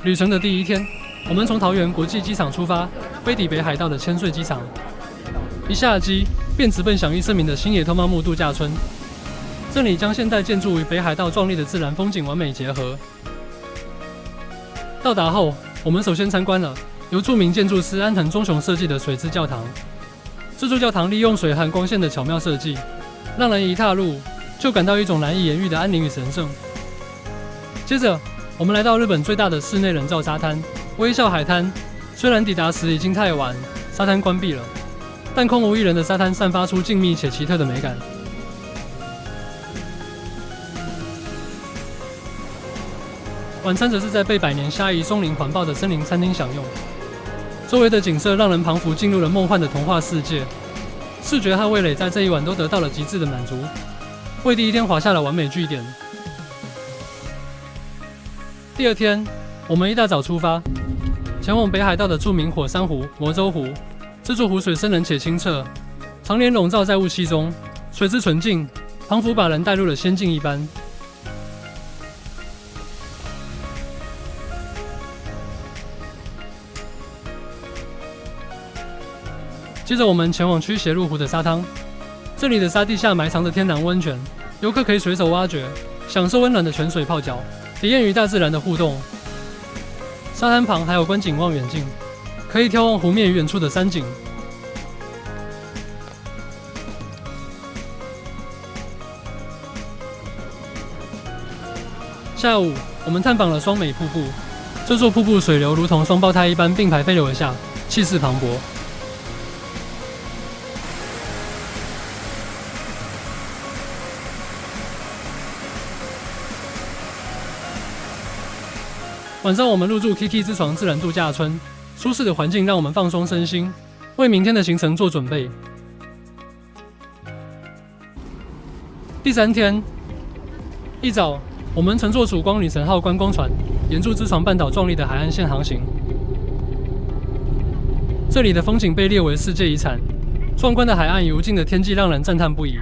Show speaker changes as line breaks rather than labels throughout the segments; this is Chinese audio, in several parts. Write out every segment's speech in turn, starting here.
旅程的第一天，我们从桃园国际机场出发，飞抵北海道的千岁机场。一下机，便直奔享誉盛名的星野托马木度假村。这里将现代建筑与北海道壮丽的自然风景完美结合。到达后，我们首先参观了由著名建筑师安藤忠雄设计的水之教堂。这座教堂利用水和光线的巧妙设计，让人一踏入就感到一种难以言喻的安宁与神圣。接着，我们来到日本最大的室内人造沙滩——微笑海滩。虽然抵达时已经太晚，沙滩关闭了，但空无一人的沙滩散发出静谧且奇特的美感。晚餐则是在被百年虾夷松林环抱的森林餐厅享用，周围的景色让人彷彿进入了梦幻的童话世界。视觉和味蕾在这一晚都得到了极致的满足，为第一天划下了完美句点。第二天，我们一大早出发，前往北海道的著名火山湖魔州湖。这座湖水深冷且清澈，常年笼罩在雾气中，水质纯净，仿佛把人带入了仙境一般。接着，我们前往驱邪入湖的沙汤，这里的沙地下埋藏着天然温泉，游客可以随手挖掘，享受温暖的泉水泡脚，体验与大自然的互动。沙滩旁还有观景望远镜，可以眺望湖面与远处的山景。下午，我们探访了双美瀑布，这座瀑布水流如同双胞胎一般并排飞流而下，气势磅礴。晚上，我们入住 Kiki 之床自然度假村，舒适的环境让我们放松身心，为明天的行程做准备。第三天一早，我们乘坐曙光女神号观光船，沿住之床半岛壮丽的海岸线航行。这里的风景被列为世界遗产，壮观的海岸与无尽的天际让人赞叹不已。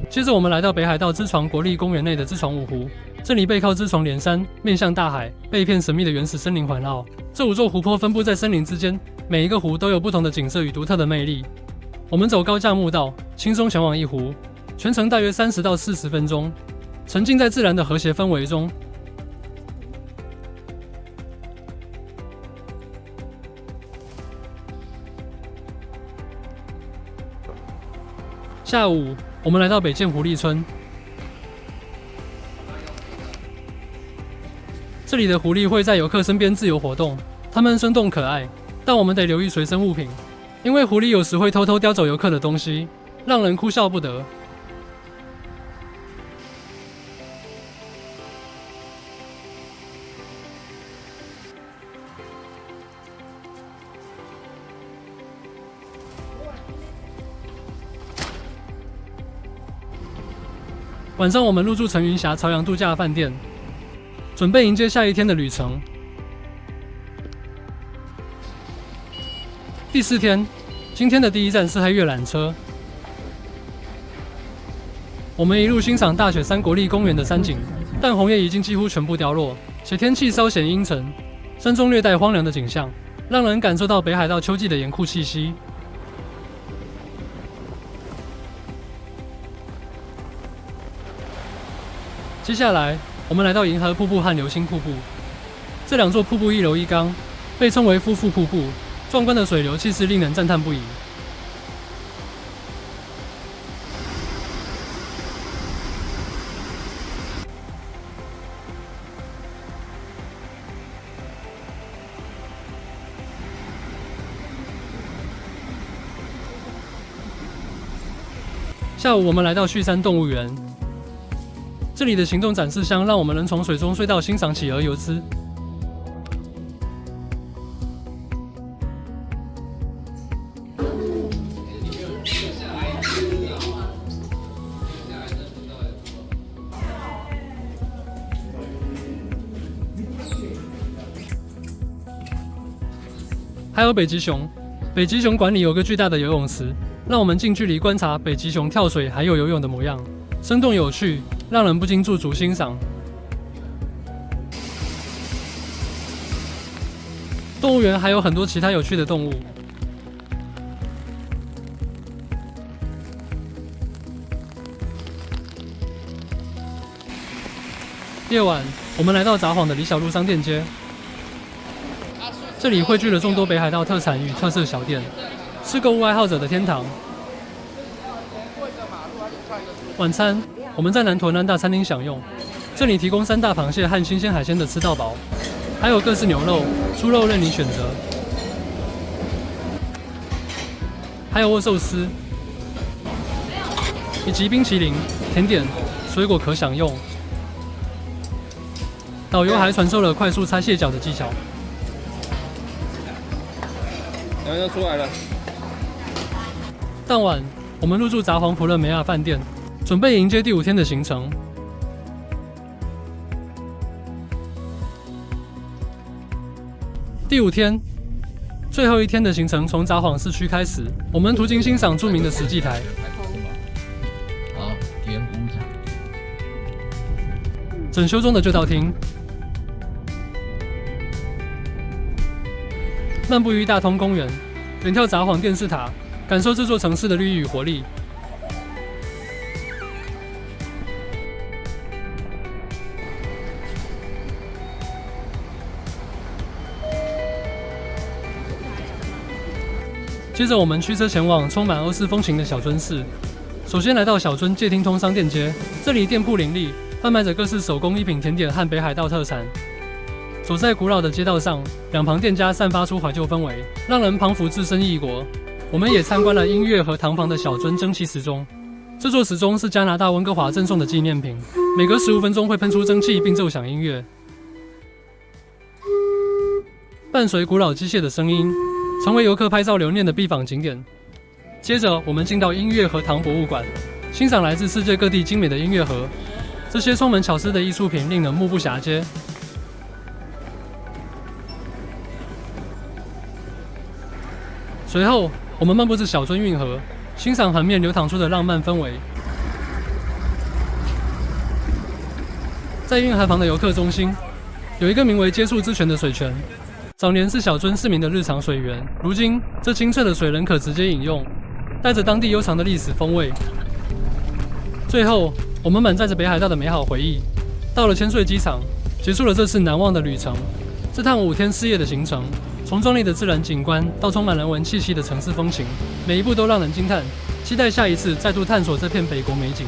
接着，我们来到北海道知床国立公园内的知床五湖。这里背靠知床连山，面向大海，被一片神秘的原始森林环绕。这5座湖泊分布在森林之间，每一个湖都有不同的景色与独特的魅力。我们走高架木道，轻松前往一湖，全程大约30到40分钟，沉浸在自然的和谐氛围中。下午，我们来到北见狐狸村，这里的狐狸会在游客身边自由活动，它们生动可爱，但我们得留意随身物品，因为狐狸有时会偷偷叼走游客的东西，让人哭笑不得。晚上，我们入住陈云峡朝阳度假饭店，准备迎接下一天的旅程。第4天，今天的第一站是黑月缆车。我们一路欣赏大雪山国立公园的山景，但红叶已经几乎全部凋落，且天气稍显阴沉，山中略带荒凉的景象，让人感受到北海道秋季的严酷气息。接下来，我们来到银河瀑布和流星瀑布。这2座瀑布一柔一刚，被称为夫妇瀑布。壮观的水流气势令人赞叹不已。下午，我们来到旭山动物园。这里的行动展示箱让我们能从水中隧道欣赏企鹅游姿。还有北极熊，北极熊馆里有个巨大的游泳池，让我们近距离观察北极熊跳水还有游泳的模样，生动有趣，让人不禁驻足欣赏。动物园还有很多其他有趣的动物。夜晚，我们来到札幌的李小璐商店街，这里汇聚了众多北海道特产与特色小店，是购物爱好者的天堂。晚餐，我们在南屯安大餐厅享用，这里提供3大螃蟹和新鲜海鲜的吃到饱，还有各式牛肉、猪肉任你选择，还有握寿司，以及冰淇淋、甜点、水果可享用。导游还传授了快速拆蟹脚的技巧。
然后就出来了。
当晚，我们入住札幌普乐梅亚饭店，准备迎接第5天的行程。第5天，最后一天的行程从札幌市区开始，我们途经欣赏著名的石祭台。
好，点鼓掌。
整修中的旧道厅，漫步于大通公园，远眺札幌电视塔，感受这座城市的绿意与活力。接着，我们驱车前往充满欧式风情的小樽市。首先来到小樽界町通商店街，这里店铺林立，贩卖着各式手工艺品、甜点和北海道特产。走在古老的街道上，两旁店家散发出怀旧氛围，让人彷彿置身异国。我们也参观了音乐和堂旁的小樽蒸汽时钟。这座时钟是加拿大温哥华赠送的纪念品，每隔15分钟会喷出蒸汽并奏响音乐，伴随古老机械的声音，成为游客拍照留念的必访景点。接着，我们进到音乐和堂博物馆，欣赏来自世界各地精美的音乐盒。这些充满巧思的艺术品令人目不暇接。随后，我们漫步至小樽运河，欣赏横面流淌出的浪漫氛围。在运河旁的游客中心，有一个名为接触之泉的水泉。早年是小樽市民的日常水源，如今这清澈的水仍可直接饮用，带着当地悠长的历史风味。最后，我们满载着北海道的美好回忆，到了千岁机场，结束了这次难忘的旅程。这趟5天4夜的行程，从壮丽的自然景观到充满人文气息的城市风情，每一步都让人惊叹。期待下一次再度探索这片北国美景。